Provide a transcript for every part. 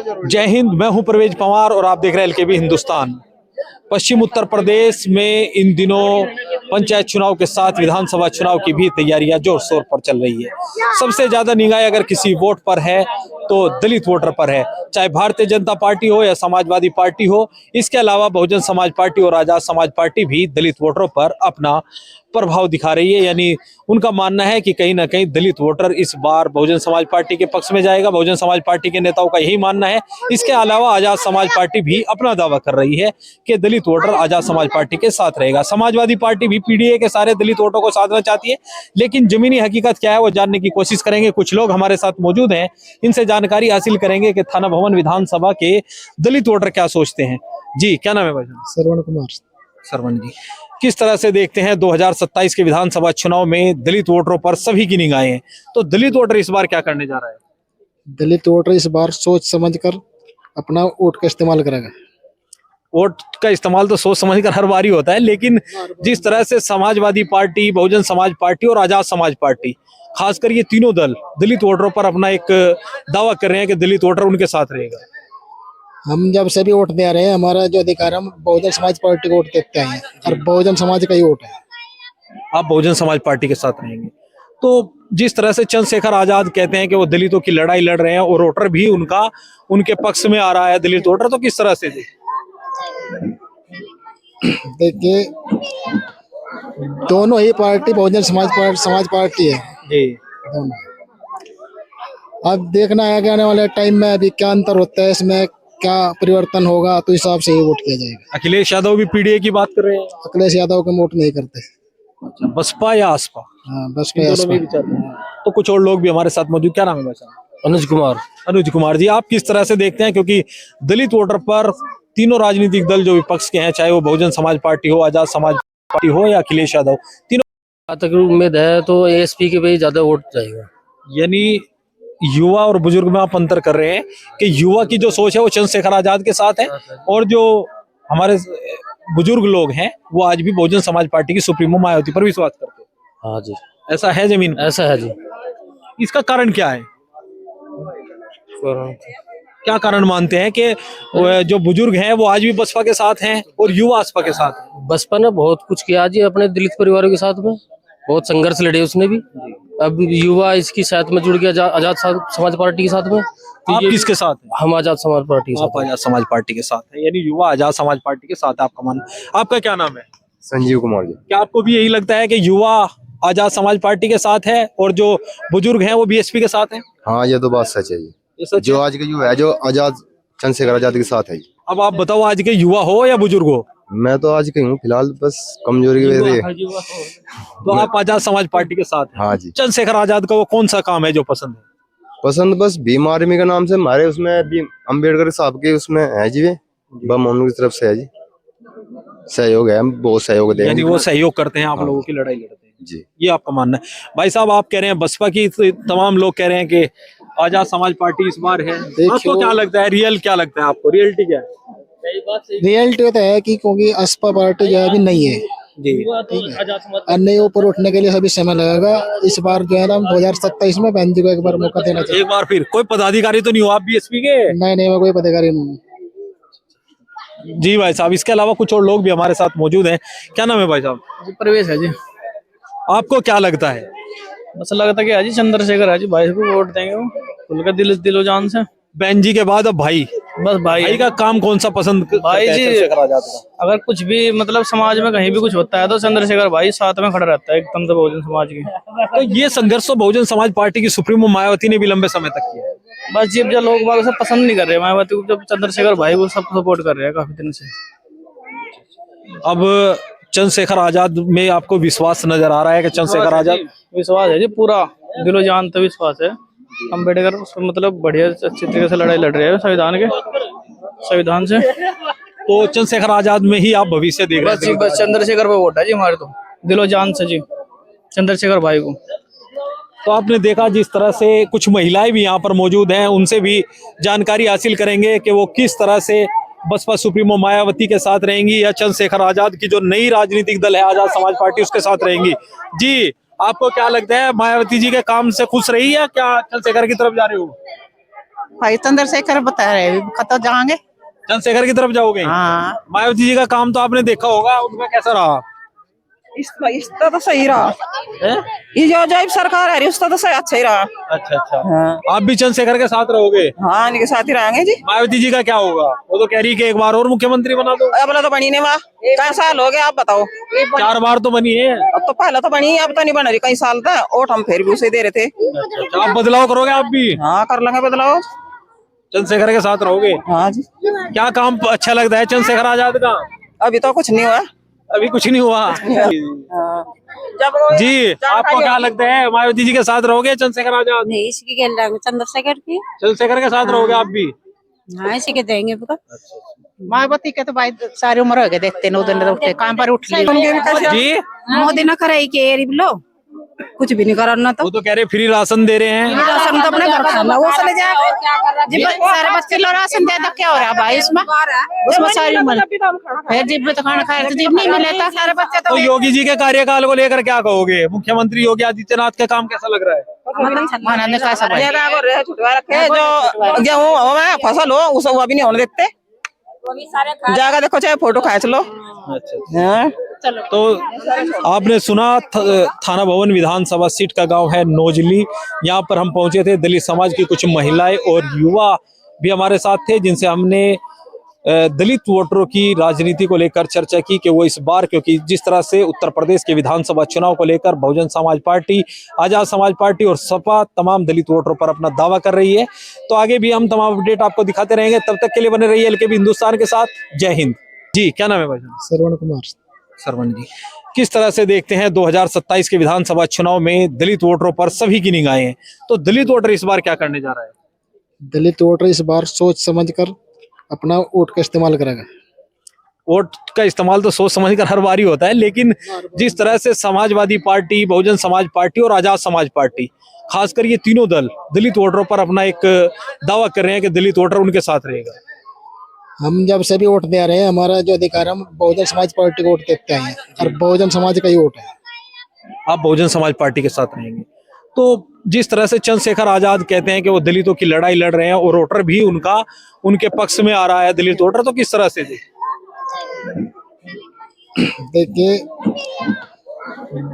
जय हिंद, मैं हूं परवेज पंवार और आप देख रहे हैं एलकेबी हिंदुस्तान। पश्चिम उत्तर प्रदेश में इन दिनों पंचायत चुनाव के साथ विधानसभा चुनाव की भी तैयारियां जोर शोर पर चल रही है। सबसे ज्यादा निगाह अगर किसी वोट पर है तो दलित वोटर पर है, चाहे भारतीय जनता पार्टी हो या समाजवादी पार्टी हो। इसके अलावा बहुजन समाज पार्टी और आजाद समाज पार्टी भी दलित वोटरों पर अपना प्रभाव दिखा रही है। यानी उनका मानना है कि कहीं ना कहीं दलित वोटर इस बार बहुजन समाज पार्टी के पक्ष में जाएगा। बहुजन समाज पार्टी के नेताओं का यही मानना है। इसके अलावा आजाद समाज पार्टी भी अपना दावा कर रही है कि दलित वोटर आजाद समाज पार्टी के साथ रहेगा। समाजवादी पार्टी भी पीडीए के सारे दलित वोटों को साधना चाहती है, लेकिन जमीनी हकीकत क्या है वो जानने की कोशिश करेंगे। कुछ लोग हमारे साथ मौजूद हैं, इनसे जानकारी हासिल करेंगे कि थाना भवन विधानसभा के दलित वोटर क्या सोचते हैं। जी, क्या नाम है भाई? श्रवण कुमार। श्रवण जी, किस तरह से देखते हैं 2027 के विधानसभा चुनाव में दलित वोटरों पर सभी की निगाहें हैं, तो दलित वोटर इस बार क्या करने जा रहा है? दलित वोटर इस बार सोच समझकर अपना वोट का इस्तेमाल करेगा। वोट का इस्तेमाल तो सोच समझ कर हर बार ही होता है, लेकिन जिस तरह से समाजवादी पार्टी, बहुजन समाज पार्टी और आजाद समाज पार्टी, खासकर ये तीनों दल दलित वोटरों पर अपना एक दावा कर रहे हैं कि दलित वोटर उनके साथ रहेगा। हम जब से भी वोट दे रहे हैं, हमारा जो अधिकार है, हम बहुजन समाज पार्टी को वोट देते हैं और बहुजन समाज का ही वोट है। आप बहुजन समाज पार्टी के साथ रहेंगे। तो जिस तरह से चंद्रशेखर आजाद कहते हैं कि वो दलितों की लड़ाई लड़ रहे हैं और वोटर भी उनके पक्ष में आ रहा है दलित वोटर, तो किस तरह से देखिए, दोनों ही पार्टी बहुजन समाज पार्टी है जी। दोनों। अब देखना है कि आने वाले टाइम में अभी क्या अंतर होता है, इसमें क्या परिवर्तन होगा, तो हिसाब से ही वोट किया जाएगा। अखिलेश यादव भी पीडीए की बात कर रहे हैं। अखिलेश यादव को वोट नहीं करते। बसपा या आसपा? हाँ, बस इन दोनों में विचार है। तो कुछ और लोग भी हमारे साथ मौजूद। क्या नाम है भाई? अनुज कुमार। अनुज कुमार जी, आप किस तरह से देखते हैं, क्योंकि दलित वोटर पर तीनों राजनीतिक दल जो विपक्ष के हैं, चाहे वो बहुजन समाज पार्टी हो, आजाद समाज पार्टी हो या अखिलेश यादव, तीनों तक उम्मीद है तो एएसपी के पे ज्यादा वोट जाएगा। यानी युवा और बुजुर्ग में आप अंतर कर रहे हैं कि युवा की जो सोच है वो चंद्रशेखर आजाद के साथ है, और जो हमारे बुजुर्ग लोग हैं वो आज भी बहुजन समाज पार्टी की सुप्रीमो मायावती पर विश्वास करते हैं। हाँ जी, ऐसा है जमीन? ऐसा है जी। इसका कारण क्या है? क्या कारण मानते हैं कि जो बुजुर्ग हैं वो आज भी बसपा के साथ हैं और युवा आसपा के साथ हैं? बसपा ने बहुत कुछ किया जी अपने दलित परिवारों के साथ में, बहुत संघर्ष लड़े उसने भी। अब युवा इसकी साथ में जुड़ गया आजाद समाज पार्टी के साथ में। तो आप किसके साथ हैं? हम आजाद समाज पार्टी के आप साथ। आजाद समाज पार्टी के साथ हैं, यानी युवा आजाद समाज पार्टी के साथ है आपका मानना। आपका क्या नाम है? संजीव कुमार जी। क्या आपको भी यही लगता है कि युवा आजाद समाज पार्टी के साथ है और जो बुजुर्ग हैं वो बीएसपी के साथ हैं? हाँ, ये तो बात सच है जी। ये सच जो है? आज के युवा है, जो आजाद चंद्रशेखर आजाद के साथ है जी। अब आप बताओ, आज के युवा हो या बुजुर्ग हो? मैं तो आज के हूँ फिलहाल, बस कमजोरी की वजह से। तो आप आजाद समाज पार्टी के साथ हैं। हाँ जी। चंद्रशेखर आजाद का वो कौन सा काम है जो पसंद है? पसंद बस भीम आर्मी के नाम से हमारे उसमें भी अम्बेडकर साहब के उसमें है जी, वे बम उनकी तरफ से है जी। सहयोग है, हम बहुत सहयोग देंगे। यानी वो सहयोग करते हैं, आप लोगों की लड़ाई लड़ते हैं जी। ये आपका मानना है। भाई साहब, आप कह रहे हैं बसपा की, तमाम लोग कह रहे हैं कि आजाद समाज पार्टी इस बार है। आपको क्या लगता है, रियल क्या लगता है आपको, रियलिटी क्या है? रियलिटी तो है कि क्योंकि असपा पार्टी जो है अभी नहीं है जी, और नए ऊपर उठने के लिए सभी समय लगेगा। इस बार जो है ना 2027 में बहन जी को एक बार मौका देना चाहिए। एक बार फिर। कोई पदाधिकारी तो नहीं हो आप बीएसपी के? नहीं, मैं कोई पदाधिकारी नहीं हूँ। जी भाई साहब, इसके अलावा कुछ और लोग भी हमारे साथ मौजूद हैं। क्या नाम है भाई साहब? प्रवेश है जी। आपको क्या लगता है? बस लगता कि अजी चंद्रशेखर है जी, भाई को वोट देंगे, वो उनका दिलो जान से। बहन जी के बाद अब भाई, बस भाई का काम कौन सा पसंद भाई करते हैं जी, चंद्रशेखर आजाद का? अगर कुछ भी मतलब समाज में कहीं भी कुछ होता है तो चंद्रशेखर भाई साथ में खड़ा रहता है एकदम से बहुजन समाज की। तो ये संघर्ष तो बहुजन समाज पार्टी की सुप्रीमो मायावती ने भी लंबे समय तक किया है। बस जब लोग बाग सब पसंद नहीं कर रहे मायावती को, जब चंद्रशेखर भाई को सब सपोर्ट कर रहे हैं काफी दिन से। अब चंद्रशेखर आजाद में आपको विश्वास नजर आ रहा है कि चंद्रशेखर आजाद? विश्वास है जी, पूरा दिलो जान तो विश्वास है। अम्बेडकर मतलब बढ़िया अच्छी तरीके से लड़ाई लड़ रहे हैं संविधान से। तो चंद्रशेखर आजाद में ही आप भविष्य देख रहे हैं? बस चंद्रशेखर पे वोट है जी हमारे, तो दिलो जान से जी चंद्रशेखर भाई को। तो आपने देखा जिस तरह से कुछ महिलाएं भी यहाँ पर मौजूद हैं, उनसे भी जानकारी हासिल करेंगे कि वो किस तरह से बसपा सुप्रीमो मायावती के साथ रहेंगी या चंद्रशेखर आजाद की जो नई राजनीतिक दल है आजाद समाज पार्टी उसके साथ रहेंगी। जी, आपको क्या लगता है, मायावती जी के काम से खुश रही या क्या चंद्रशेखर की तरफ जा रहे हो? भाई चंद्रशेखर बता रहे खत जाएंगे। चंद्रशेखर की तरफ जाओगे? हाँ मायावती जी का काम तो आपने देखा होगा, उनका कैसा रहा? इसका तो सही रहा। ये जो सरकार है उसका तो सही अच्छा ही रहा। अच्छा अच्छा। हाँ, आप भी चंद्रशेखर के साथ रहोगे? हाँ इनके साथ ही रहेंगे जी। मायावती जी का क्या होगा? वो तो कह रही है कि एक बार और मुख्यमंत्री बना दो। अब तो बनी नहीं, वहाँ कई साल हो गए आप बताओ। 4 बार तो बनी है। अब तो पहले तो बनी, अब तो नहीं बन रही कई साल तक। वोट हम फिर भी उसे दे रहे थे। अच्छा, आप बदलाव करोगे आप भी? हाँ कर लेंगे बदलाव। चंद्रशेखर के साथ रहोगे? हाँ जी। क्या काम अच्छा लगता है चंद्रशेखर आजाद का? अभी तो कुछ नहीं हुआ। अभी कुछ नहीं हुआ। हाँ। जब वो जी, आपको क्या लगता है, मायावती जी के साथ रहोगे चंद्रशेखर आजाद? नहीं, इसी की खेल रहा हूँ, चंद्रशेखर की। चंद्रशेखर के साथ रहोगे आप भी? हाँ, इसी के देंगे पता। मायावती के तो भाई सारी उम्र हो गए, देखते 9 दिन उठते काम पर उठ लिए। जी, मोदी ना करे के लो कुछ भी नहीं करना तो। वो तो कह रहे फ्री राशन दे रहे हैं। राशन तो अपने घर खाना, वो चले जाएगा। जी सारे बच्चे लोग राशन दे तो क्या हो रहा है भाई इसमें? उसमें सारी उम्र फिर जिब तो खाना खाए तो जिब नहीं मिलेता सारे बच्चे तो योगी जी के कार्यकाल को लेकर क्या कहोगे? मुख्यमंत्री योगी आदित्यनाथ का काम कैसा लग रहा है? मानने का सब जो गेहूँ में फसल हो उसे वो भी नहीं होने देते। जाकर देखो चाहे फोटो खींच लो। हाँ। तो आपने सुना थाना भवन विधानसभा सीट का गांव है नोजली। यहाँ पर हम पहुंचे थे, दलित समाज की कुछ महिलाएं और युवा भी हमारे साथ थे, जिनसे हमने दलित वोटरों की राजनीति को लेकर चर्चा की कि वो इस बार, क्योंकि जिस तरह से उत्तर प्रदेश के विधानसभा चुनाव को लेकर बहुजन समाज पार्टी, आजाद समाज पार्टी और सपा तमाम दलित वोटरों पर अपना दावा कर रही है, तो आगे भी हम तमाम अपडेट आपको दिखाते रहेंगे। तब तक के लिए बने रहिए एलकेबी हिंदुस्तान के साथ। जय हिंद। जी, क्या नाम है भाई? श्रवण कुमार। सरवण जी, किस तरह से देखते हैं 2027 के विधानसभा चुनाव में दलित वोटरों पर सभी की निगाहें हैं, तो दलित वोटर इस बार क्या करने जा रहा है? दलित वोटर इस बार सोच समझ कर अपना वोट का इस्तेमाल करेगा। वोट का इस्तेमाल तो सोच समझ कर हर बार ही होता है, लेकिन जिस तरह से समाजवादी पार्टी, बहुजन समाज पार्टी और आजाद समाज पार्टी, खासकर ये तीनों दल दलित वोटरों पर अपना एक दावा कर रहे हैं कि दलित वोटर उनके साथ रहेगा। हम जब से भी वोट दे रहे हैं, हमारा जो अधिकार है, हम बहुजन समाज पार्टी को वोट देते हैं और बहुजन समाज का ही वोट है। आप बहुजन समाज पार्टी के साथ रहेंगे। तो जिस तरह से चंद्रशेखर आजाद कहते हैं कि वो दलितों की लड़ाई लड़ रहे हैं और वोटर भी उनके पक्ष में आ रहा है, दलित वोटर, तो किस तरह से देखिए,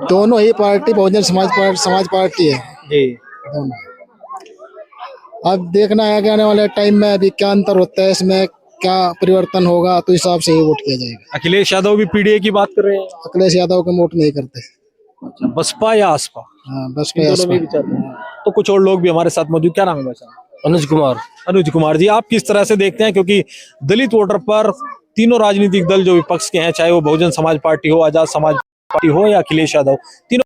दोनों ही पार्टी बहुजन समाज पार्टी है जी। दोनों। अब देखना है कि आने वाले टाइम में अभी क्या अंतर होता है, इसमें क्या परिवर्तन होगा, तो हिसाब से ही वोट किया जाएगा। अखिलेश यादव भी पीडीए की बात कर रहे हैं। अखिलेश यादव को वोट नहीं करते। बसपा या आसपा? हाँ, बस इन दोनों में विचार हैं। तो कुछ और लोग भी हमारे साथ मौजूद। क्या नाम है भाई साहब? अनुज कुमार। अनुज कुमार जी, आप किस तरह से देखते हैं, क्योंकि दलित वोटर पर तीनों राजनीतिक दल जो विपक्ष के हैं, चाहे वो बहुजन समाज पार्टी हो, आजाद समाज पार्टी हो या अखिलेश यादव, तीनों